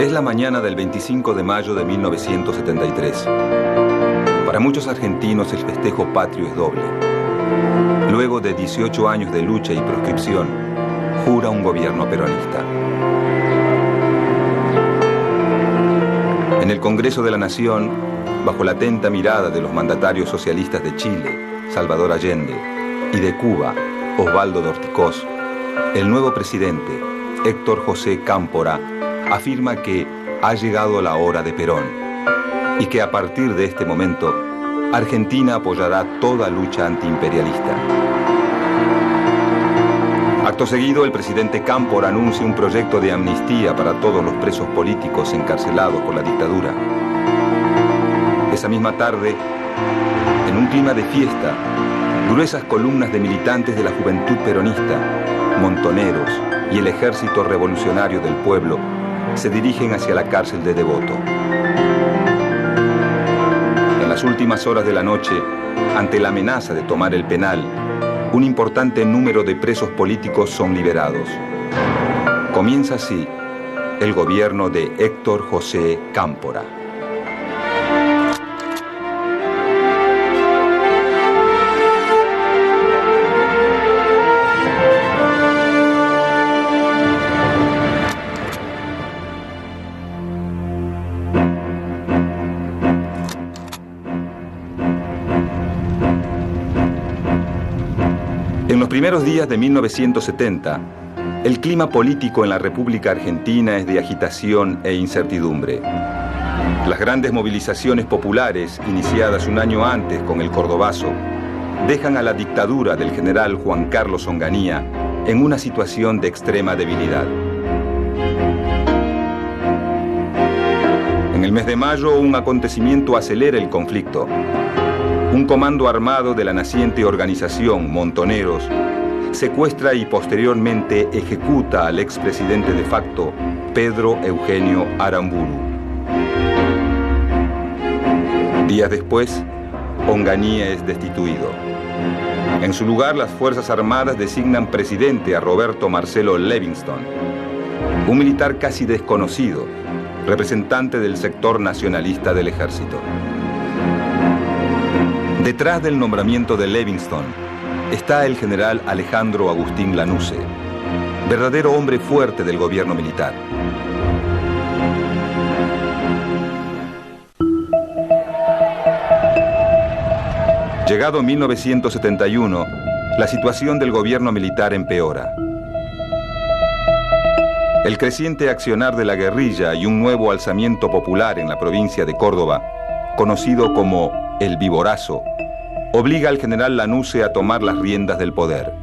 Es la mañana del 25 de mayo de 1973. Para muchos argentinos el festejo patrio es doble. Luego de 18 años de lucha y proscripción, jura un gobierno peronista. En el Congreso de la Nación, bajo la atenta mirada de los mandatarios socialistas de Chile, Salvador Allende, y de Cuba, Osvaldo Dorticós, el nuevo presidente, Héctor José Cámpora, afirma que ha llegado la hora de Perón y que a partir de este momento, Argentina apoyará toda lucha antiimperialista. Acto seguido, el presidente Cámpora anuncia un proyecto de amnistía para todos los presos políticos encarcelados por la dictadura. Esa misma tarde, en un clima de fiesta, gruesas columnas de militantes de la juventud peronista, montoneros y el Ejército Revolucionario del Pueblo se dirigen hacia la cárcel de Devoto. En las últimas horas de la noche, ante la amenaza de tomar el penal, un importante número de presos políticos son liberados. Comienza así el gobierno de Héctor José Cámpora. En los primeros días de 1970, el clima político en la República Argentina es de agitación e incertidumbre. Las grandes movilizaciones populares, iniciadas un año antes con el Cordobazo, dejan a la dictadura del general Juan Carlos Onganía en una situación de extrema debilidad. En el mes de mayo, un acontecimiento acelera el conflicto. Un comando armado de la naciente organización Montoneros secuestra y posteriormente ejecuta al expresidente de facto Pedro Eugenio Aramburu. Días después, Onganía es destituido. En su lugar, las Fuerzas Armadas designan presidente a Roberto Marcelo Levingston, un militar casi desconocido, representante del sector nacionalista del ejército. Detrás del nombramiento de Levingston está el general Alejandro Agustín Lanusse, verdadero hombre fuerte del gobierno militar. Llegado 1971, la situación del gobierno militar empeora. El creciente accionar de la guerrilla y un nuevo alzamiento popular en la provincia de Córdoba, conocido como el Viborazo, obliga al general Lanusse a tomar las riendas del poder.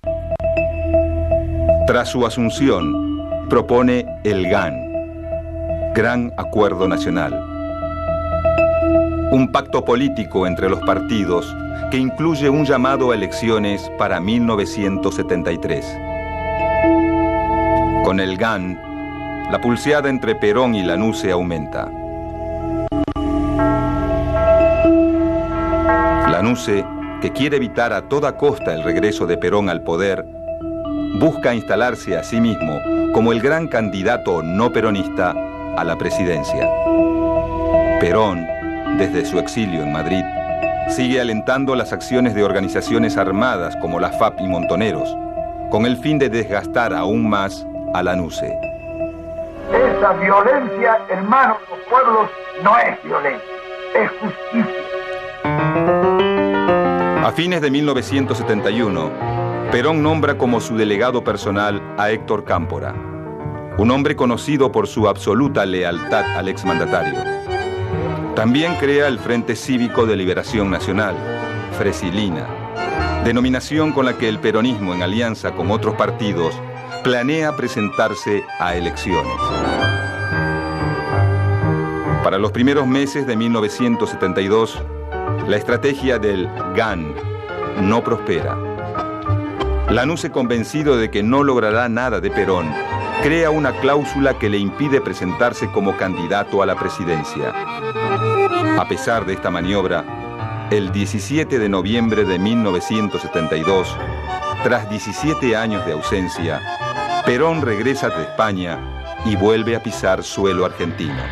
Tras su asunción, propone el GAN, Gran Acuerdo Nacional, un pacto político entre los partidos que incluye un llamado a elecciones para 1973. Con el GAN, la pulseada entre Perón y Lanusse aumenta. Lanusse, que quiere evitar a toda costa el regreso de Perón al poder, busca instalarse a sí mismo como el gran candidato no peronista a la presidencia. Perón, desde su exilio en Madrid, sigue alentando las acciones de organizaciones armadas como la FAP y Montoneros, con el fin de desgastar aún más a Lanusse. Esa violencia, hermanos, los pueblos, no es violencia, es justicia. A fines de 1971, Perón nombra como su delegado personal a Héctor Cámpora, un hombre conocido por su absoluta lealtad al exmandatario. También crea el Frente Cívico de Liberación Nacional, Fresilina, denominación con la que el peronismo, en alianza con otros partidos, planea presentarse a elecciones. Para los primeros meses de 1972, la estrategia del GAN no prospera. Lanusse, convencido de que no logrará nada de Perón, crea una cláusula que le impide presentarse como candidato a la presidencia. A pesar de esta maniobra, el 17 de noviembre de 1972, tras 17 años de ausencia, Perón regresa de España y vuelve a pisar suelo argentino.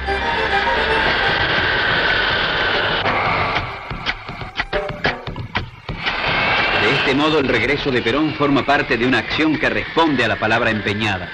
De este modo, el regreso de Perón forma parte de una acción que responde a la palabra empeñada.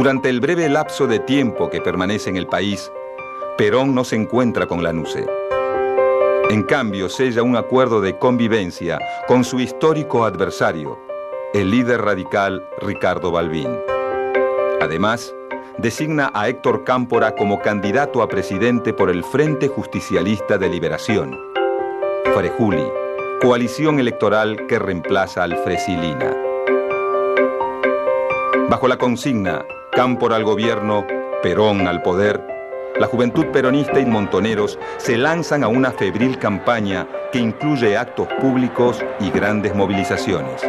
Durante el breve lapso de tiempo que permanece en el país, Perón no se encuentra con Lanusse. En cambio, sella un acuerdo de convivencia con su histórico adversario, el líder radical Ricardo Balbín. Además, designa a Héctor Cámpora como candidato a presidente por el Frente Justicialista de Liberación, Frejuli, coalición electoral que reemplaza al Fresilina. Bajo la consigna Cámpora al gobierno, Perón al poder, la juventud peronista y montoneros se lanzan a una febril campaña que incluye actos públicos y grandes movilizaciones.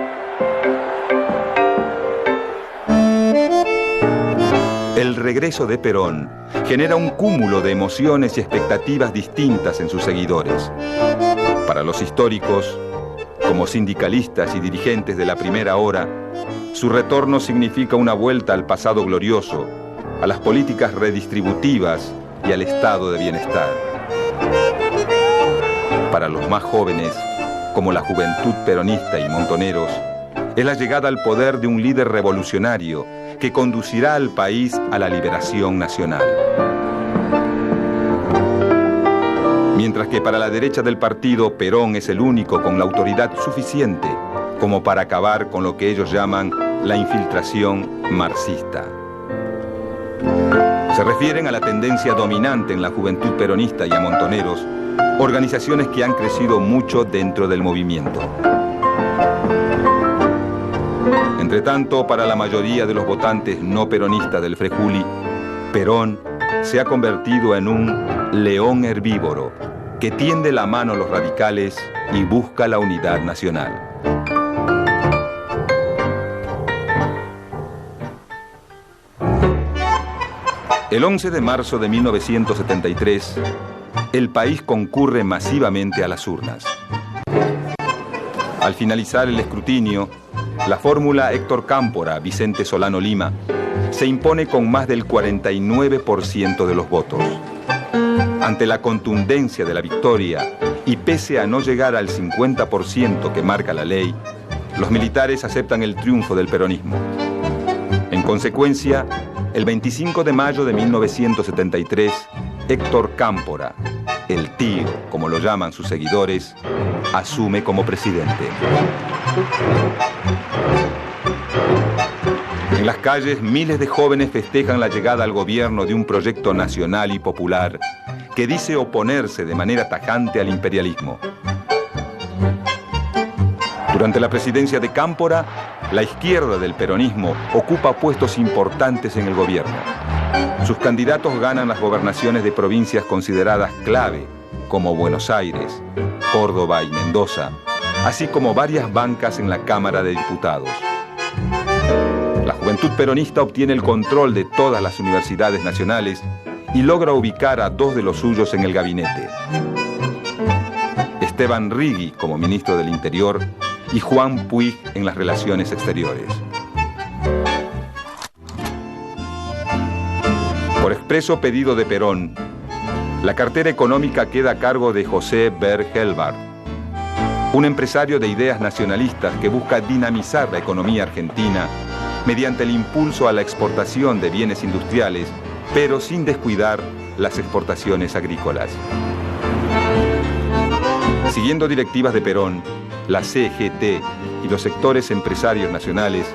El regreso de Perón genera un cúmulo de emociones y expectativas distintas en sus seguidores. Para los históricos, como sindicalistas y dirigentes de la primera hora, su retorno significa una vuelta al pasado glorioso, a las políticas redistributivas y al estado de bienestar. Para los más jóvenes, como la juventud peronista y montoneros, es la llegada al poder de un líder revolucionario que conducirá al país a la liberación nacional. Mientras que para la derecha del partido, Perón es el único con la autoridad suficiente como para acabar con lo que ellos llaman la infiltración marxista. Se refieren a la tendencia dominante en la juventud peronista y a montoneros, organizaciones que han crecido mucho dentro del movimiento. Entretanto, para la mayoría de los votantes no peronistas del Frejuli, Perón se ha convertido en un león herbívoro que tiende la mano a los radicales y busca la unidad nacional. El 11 de marzo de 1973, el país concurre masivamente a las urnas. Al finalizar el escrutinio, la fórmula Héctor Cámpora, Vicente Solano Lima, se impone con más del 49% de los votos. Ante la contundencia de la victoria y pese a no llegar al 50% que marca la ley, los militares aceptan el triunfo del peronismo. En consecuencia, el 25 de mayo de 1973, Héctor Cámpora, el tío, como lo llaman sus seguidores, asume como presidente. En las calles, miles de jóvenes festejan la llegada al gobierno de un proyecto nacional y popular que dice oponerse de manera tajante al imperialismo. Durante la presidencia de Cámpora, la izquierda del peronismo ocupa puestos importantes en el gobierno. Sus candidatos ganan las gobernaciones de provincias consideradas clave, como Buenos Aires, Córdoba y Mendoza, así como varias bancas en la Cámara de Diputados. La juventud peronista obtiene el control de todas las universidades nacionales y logra ubicar a dos de los suyos en el gabinete. Esteban Rigui como ministro del Interior y Juan Puig en las Relaciones Exteriores. Por expreso pedido de Perón, la cartera económica queda a cargo de José Berg Helbart, un empresario de ideas nacionalistas que busca dinamizar la economía argentina mediante el impulso a la exportación de bienes industriales, pero sin descuidar las exportaciones agrícolas. Siguiendo directivas de Perón, la CGT y los sectores empresarios nacionales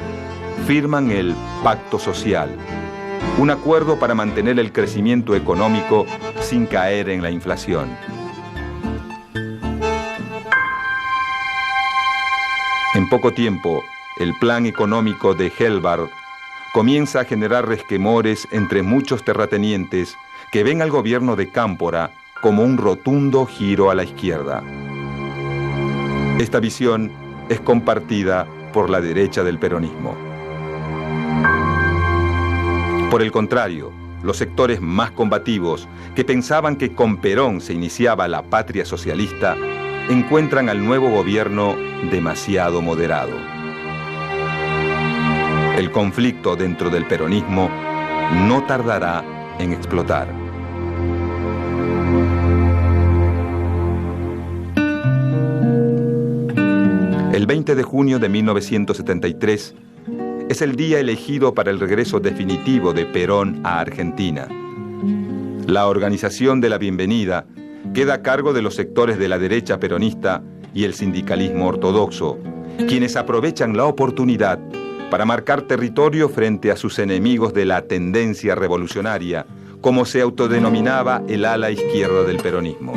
firman el Pacto Social, un acuerdo para mantener el crecimiento económico sin caer en la inflación. En poco tiempo, el plan económico de Helbart comienza a generar resquemores entre muchos terratenientes que ven al gobierno de Cámpora como un rotundo giro a la izquierda. Esta visión es compartida por la derecha del peronismo. Por el contrario, los sectores más combativos, que pensaban que con Perón se iniciaba la patria socialista, encuentran al nuevo gobierno demasiado moderado. El conflicto dentro del peronismo no tardará en explotar. El 20 de junio de 1973 es el día elegido para el regreso definitivo de Perón a Argentina. La organización de la bienvenida queda a cargo de los sectores de la derecha peronista y el sindicalismo ortodoxo, quienes aprovechan la oportunidad para marcar territorio frente a sus enemigos de la tendencia revolucionaria, como se autodenominaba el ala izquierda del peronismo.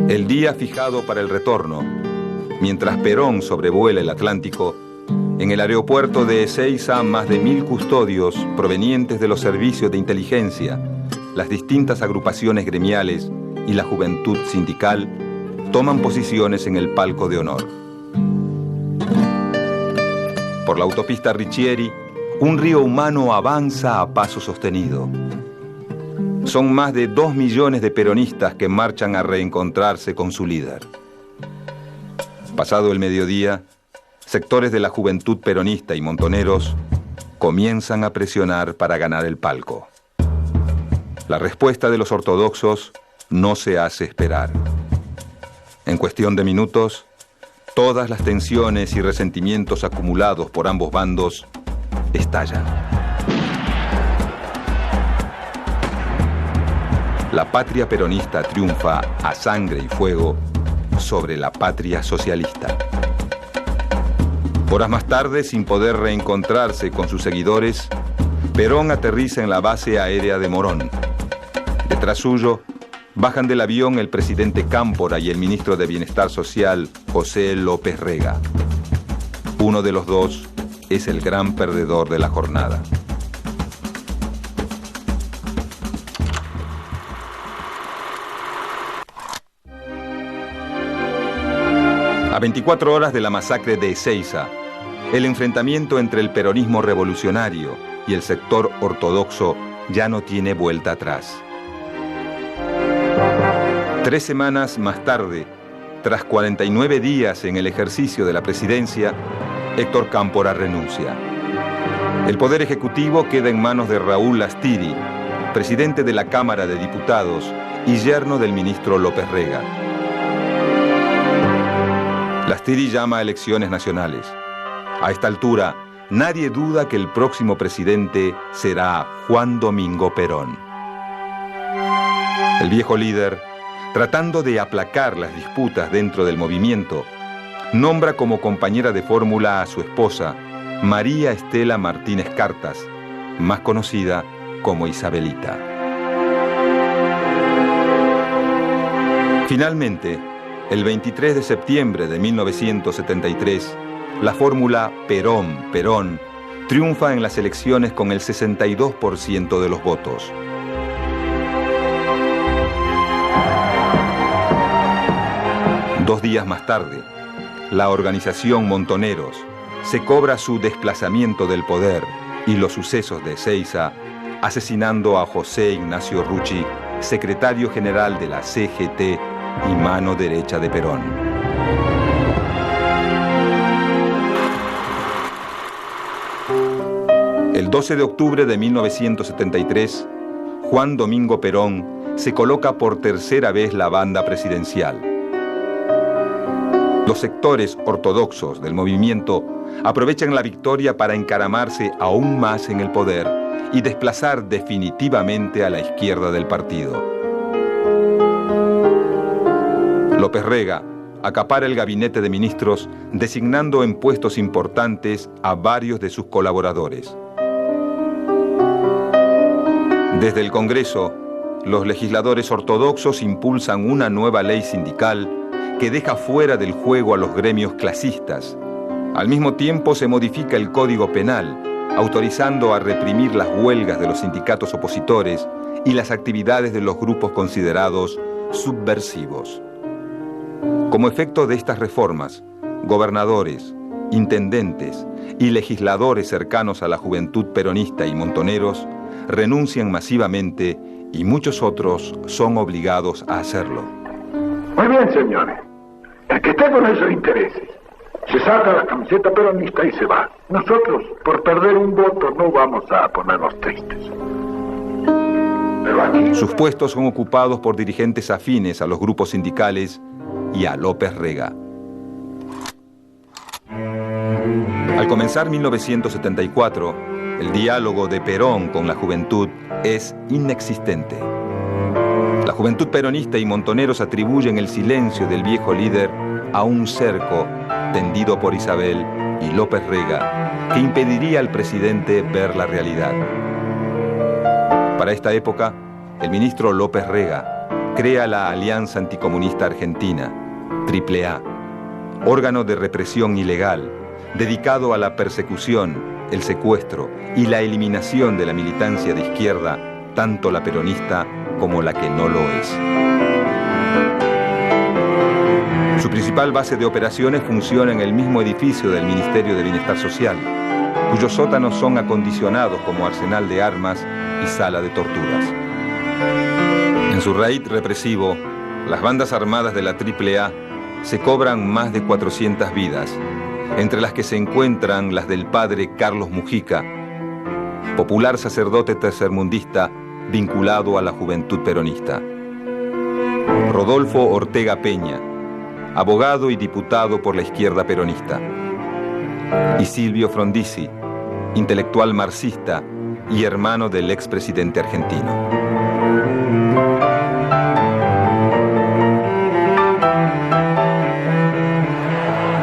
El día fijado para el retorno, mientras Perón sobrevuela el Atlántico, en el aeropuerto de Ezeiza más de 1000 custodios provenientes de los servicios de inteligencia, las distintas agrupaciones gremiales y la juventud sindical toman posiciones en el palco de honor. Por la autopista Riccieri, un río humano avanza a paso sostenido. Son más de 2 millones de peronistas que marchan a reencontrarse con su líder. Pasado el mediodía, sectores de la juventud peronista y montoneros comienzan a presionar para ganar el palco. La respuesta de los ortodoxos no se hace esperar. En cuestión de minutos, todas las tensiones y resentimientos acumulados por ambos bandos estallan. La patria peronista triunfa a sangre y fuego sobre la patria socialista. Horas más tarde, sin poder reencontrarse con sus seguidores, Perón aterriza en la base aérea de Morón. Detrás suyo, bajan del avión el presidente Cámpora y el ministro de Bienestar Social, José López Rega. Uno de los dos es el gran perdedor de la jornada. A 24 horas de la masacre de Ezeiza, el enfrentamiento entre el peronismo revolucionario y el sector ortodoxo ya no tiene vuelta atrás. 3 semanas más tarde, tras 49 días en el ejercicio de la presidencia, Héctor Cámpora renuncia. El poder ejecutivo queda en manos de Raúl Lastiri, presidente de la Cámara de Diputados y yerno del ministro López Rega. Lastiri llama a elecciones nacionales. A esta altura, nadie duda que el próximo presidente será Juan Domingo Perón. El viejo líder, tratando de aplacar las disputas dentro del movimiento, nombra como compañera de fórmula a su esposa, María Estela Martínez Cartas, más conocida como Isabelita. Finalmente, el 23 de septiembre de 1973, la fórmula Perón-Perón triunfa en las elecciones con el 62% de los votos. Dos días más tarde, la organización Montoneros se cobra su desplazamiento del poder y los sucesos de Ezeiza, asesinando a José Ignacio Rucci, secretario general de la CGT y mano derecha de Perón. El 12 de octubre de 1973, Juan Domingo Perón se coloca por tercera vez la banda presidencial. Los sectores ortodoxos del movimiento aprovechan la victoria para encaramarse aún más en el poder y desplazar definitivamente a la izquierda del partido. López Rega acapara el gabinete de ministros, designando en puestos importantes a varios de sus colaboradores. Desde el Congreso, los legisladores ortodoxos impulsan una nueva ley sindical que deja fuera del juego a los gremios clasistas. Al mismo tiempo se modifica el Código Penal, autorizando a reprimir las huelgas de los sindicatos opositores y las actividades de los grupos considerados subversivos. Como efecto de estas reformas, gobernadores, intendentes y legisladores cercanos a la juventud peronista y montoneros renuncian masivamente y muchos otros son obligados a hacerlo. Muy bien, señores. El que esté con esos intereses se saca la camiseta peronista y se va. Nosotros, por perder un voto, no vamos a ponernos tristes. Pero aquí... Sus puestos son ocupados por dirigentes afines a los grupos sindicales y a López Rega. Al comenzar 1974, el diálogo de Perón con la juventud es inexistente. La juventud peronista y montoneros atribuyen el silencio del viejo líder a un cerco tendido por Isabel y López Rega que impediría al presidente ver la realidad. Para esta época, el ministro López Rega crea la Alianza Anticomunista Argentina, AAA, órgano de represión ilegal dedicado a la persecución, el secuestro y la eliminación de la militancia de izquierda, tanto la peronista como la que no lo es. Su principal base de operaciones funciona en el mismo edificio del Ministerio de Bienestar Social, cuyos sótanos son acondicionados como arsenal de armas y sala de torturas. En su raid represivo, las bandas armadas de la AAA se cobran más de 400 vidas, entre las que se encuentran las del padre Carlos Mujica, popular sacerdote tercermundista vinculado a la juventud peronista. Rodolfo Ortega Peña, abogado y diputado por la izquierda peronista. Y Silvio Frondizi, intelectual marxista y hermano del expresidente argentino.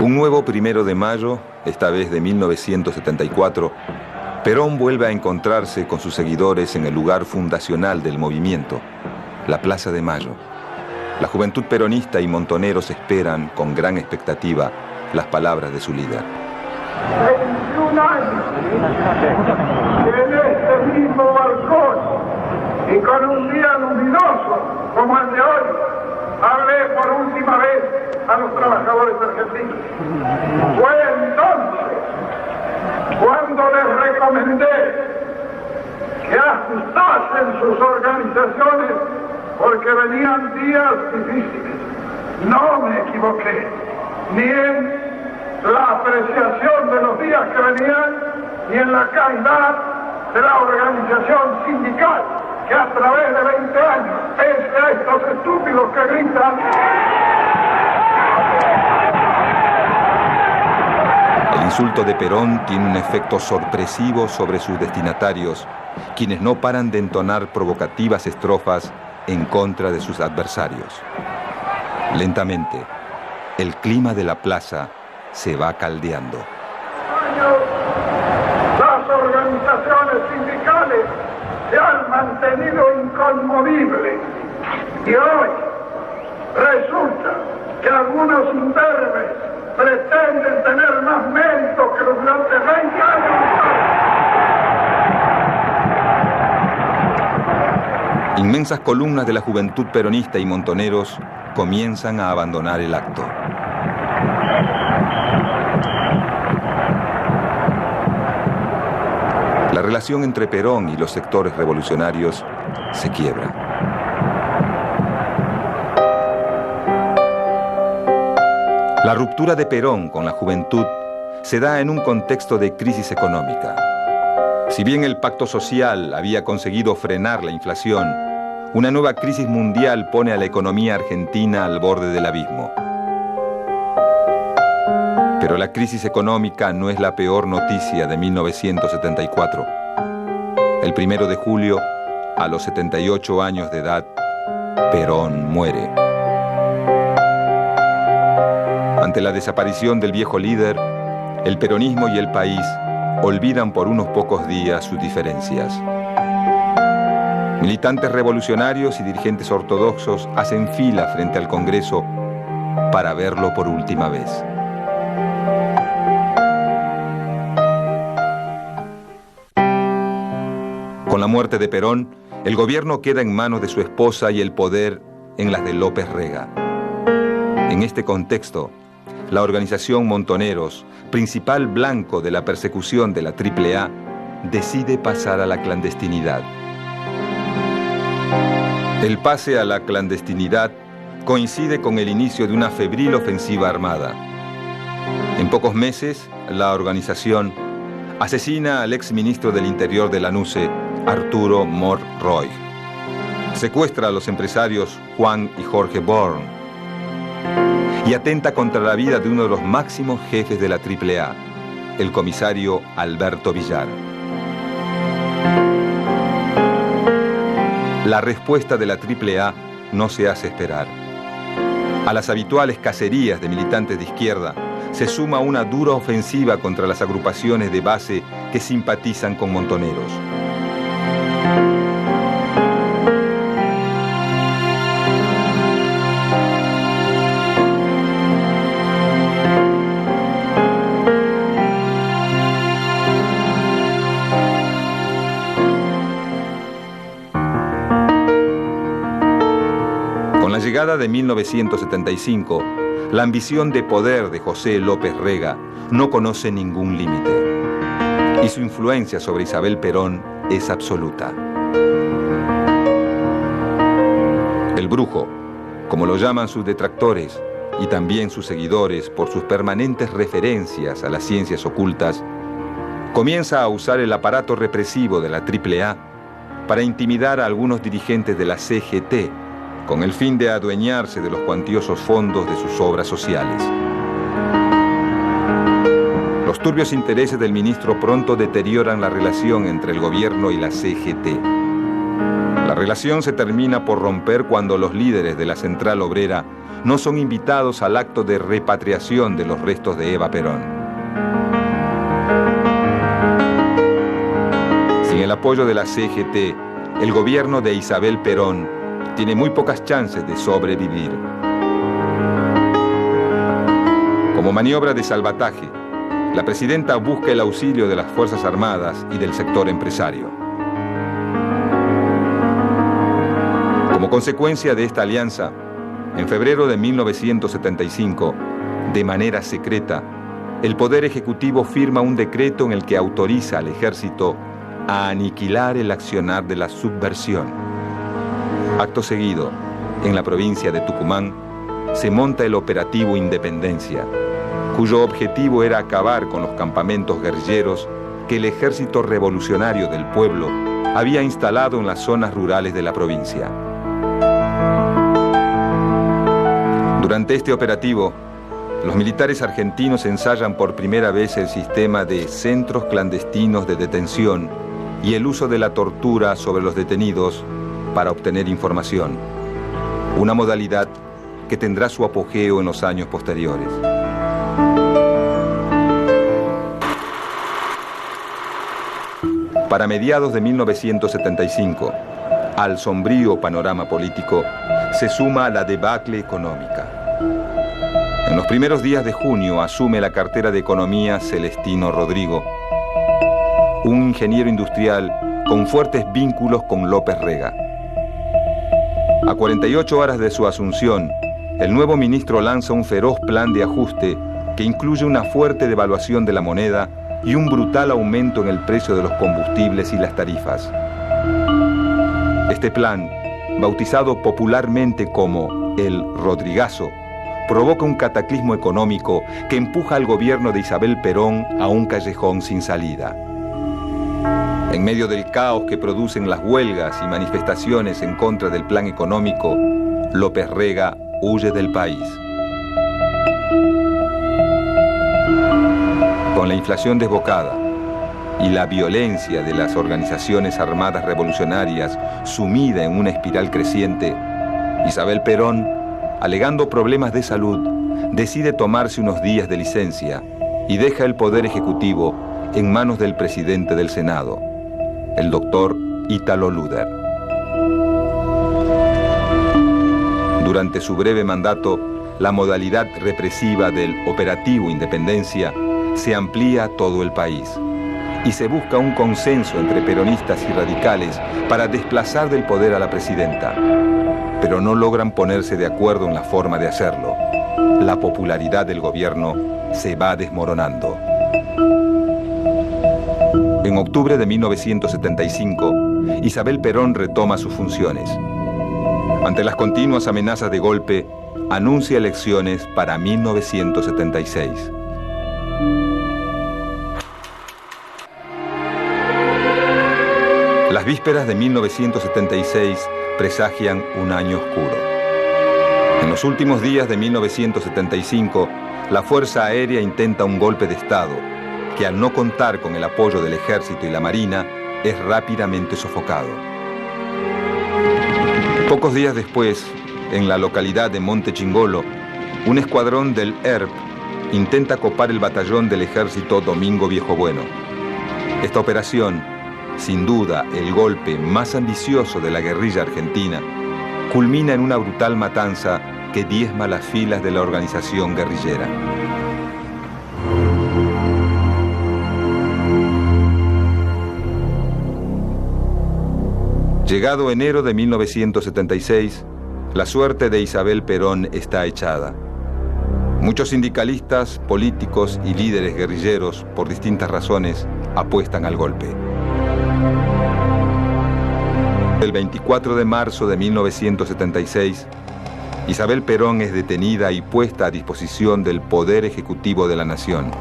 Un nuevo 1 de mayo, esta vez de 1974, Perón vuelve a encontrarse con sus seguidores en el lugar fundacional del movimiento, la Plaza de Mayo. La juventud peronista y montoneros esperan con gran expectativa las palabras de su líder. 21 años en este mismo balcón y con un día luminoso como el de hoy, hablé por última vez a los trabajadores argentinos. Fue entonces cuando les recomendé que ajustasen sus organizaciones porque venían días difíciles. No me equivoqué, ni en la apreciación de los días que venían, ni en la calidad de la organización sindical, que a través de 20 años, pese a estos estúpidos que gritan... El insulto de Perón tiene un efecto sorpresivo sobre sus destinatarios, quienes no paran de entonar provocativas estrofas en contra de sus adversarios. Lentamente, el clima de la plaza se va caldeando. Las organizaciones sindicales se han mantenido inconmovibles y hoy resulta que algunos imberbes pretenden tener más mérito que durante 20 años. Inmensas columnas de la juventud peronista y montoneros comienzan a abandonar el acto. La relación entre Perón y los sectores revolucionarios se quiebra. La ruptura de Perón con la juventud se da en un contexto de crisis económica. Si bien el pacto social había conseguido frenar la inflación, una nueva crisis mundial pone a la economía argentina al borde del abismo. Pero la crisis económica no es la peor noticia de 1974. El 1 de julio, a los 78 años de edad, Perón muere. Ante la desaparición del viejo líder, el peronismo y el país olvidan por unos pocos días sus diferencias. Militantes revolucionarios y dirigentes ortodoxos hacen fila frente al Congreso para verlo por última vez. la muerte de Perón, el gobierno queda en manos de su esposa y el poder en las de López Rega. En este contexto, la organización Montoneros, principal blanco de la persecución de la AAA, decide pasar a la clandestinidad. El pase a la clandestinidad coincide con el inicio de una febril ofensiva armada. En pocos meses, la organización asesina al exministro del Interior de la NUCE, Arturo Mort Roig. Secuestra a los empresarios Juan y Jorge Born y atenta contra la vida de uno de los máximos jefes de la AAA, el comisario Alberto Villar. La respuesta de la AAA no se hace esperar. A las habituales cacerías de militantes de izquierda se suma una dura ofensiva contra las agrupaciones de base que simpatizan con Montoneros. Con la llegada de 1975, la ambición de poder de José López Rega no conoce ningún límite y su influencia sobre Isabel Perón es absoluta. El brujo, como lo llaman sus detractores y también sus seguidores por sus permanentes referencias a las ciencias ocultas, comienza a usar el aparato represivo de la AAA para intimidar a algunos dirigentes de la CGT, con el fin de adueñarse de los cuantiosos fondos de sus obras sociales. Los turbios intereses del ministro pronto deterioran la relación entre el gobierno y la CGT. La relación se termina por romper cuando los líderes de la Central Obrera no son invitados al acto de repatriación de los restos de Eva Perón. Sin el apoyo de la CGT, el gobierno de Isabel Perón tiene muy pocas chances de sobrevivir. Como maniobra de salvataje, la presidenta busca el auxilio de las Fuerzas Armadas y del sector empresario. Como consecuencia de esta alianza, en febrero de 1975, de manera secreta, el Poder Ejecutivo firma un decreto en el que autoriza al ejército a aniquilar el accionar de la subversión. Acto seguido, en la provincia de Tucumán, se monta el operativo Independencia, cuyo objetivo era acabar con los campamentos guerrilleros que el Ejército Revolucionario del Pueblo había instalado en las zonas rurales de la provincia. Durante este operativo, los militares argentinos ensayan por primera vez el sistema de centros clandestinos de detención y el uso de la tortura sobre los detenidos para obtener información, una modalidad que tendrá su apogeo en los años posteriores. Para mediados de 1975, al sombrío panorama político se suma la debacle económica. En los primeros días de junio asume la cartera de Economía Celestino Rodrigo, un ingeniero industrial con fuertes vínculos con López Rega. A 48 horas de su asunción, el nuevo ministro lanza un feroz plan de ajuste que incluye una fuerte devaluación de la moneda y un brutal aumento en el precio de los combustibles y las tarifas. Este plan, bautizado popularmente como el Rodrigazo, provoca un cataclismo económico que empuja al gobierno de Isabel Perón a un callejón sin salida. En medio del caos que producen las huelgas y manifestaciones en contra del plan económico, López Rega huye del país. Con la inflación desbocada y la violencia de las organizaciones armadas revolucionarias sumida en una espiral creciente, Isabel Perón, alegando problemas de salud, decide tomarse unos días de licencia y deja el Poder Ejecutivo en manos del presidente del Senado, el doctor Ítalo Luder. Durante su breve mandato, la modalidad represiva del Operativo Independencia se amplía a todo el país. y se busca un consenso entre peronistas y radicales para desplazar del poder a la presidenta. Pero no logran ponerse de acuerdo en la forma de hacerlo. La popularidad del gobierno se va desmoronando. En octubre de 1975, Isabel Perón retoma sus funciones. Ante las continuas amenazas de golpe, anuncia elecciones para 1976. Las vísperas de 1976 presagian un año oscuro. En los últimos días de 1975, la Fuerza Aérea intenta un golpe de Estado, que al no contar con el apoyo del Ejército y la Marina, es rápidamente sofocado. Pocos días después, en la localidad de Monte Chingolo, un escuadrón del ERP intenta copar el batallón del Ejército Domingo Viejo Bueno. Esta operación, sin duda el golpe más ambicioso de la guerrilla argentina, culmina en una brutal matanza que diezma las filas de la organización guerrillera. Llegado enero de 1976, la suerte de Isabel Perón está echada. Muchos sindicalistas, políticos y líderes guerrilleros, por distintas razones, apuestan al golpe. El 24 de marzo de 1976, Isabel Perón es detenida y puesta a disposición del Poder Ejecutivo de la Nación.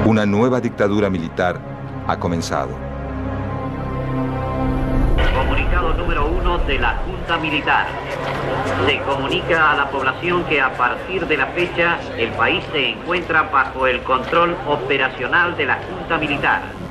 Una nueva dictadura militar ha comenzado. Comunicado número 1 de la Junta Militar. Se comunica a la población que a partir de la fecha el país se encuentra bajo el control operacional de la Junta Militar.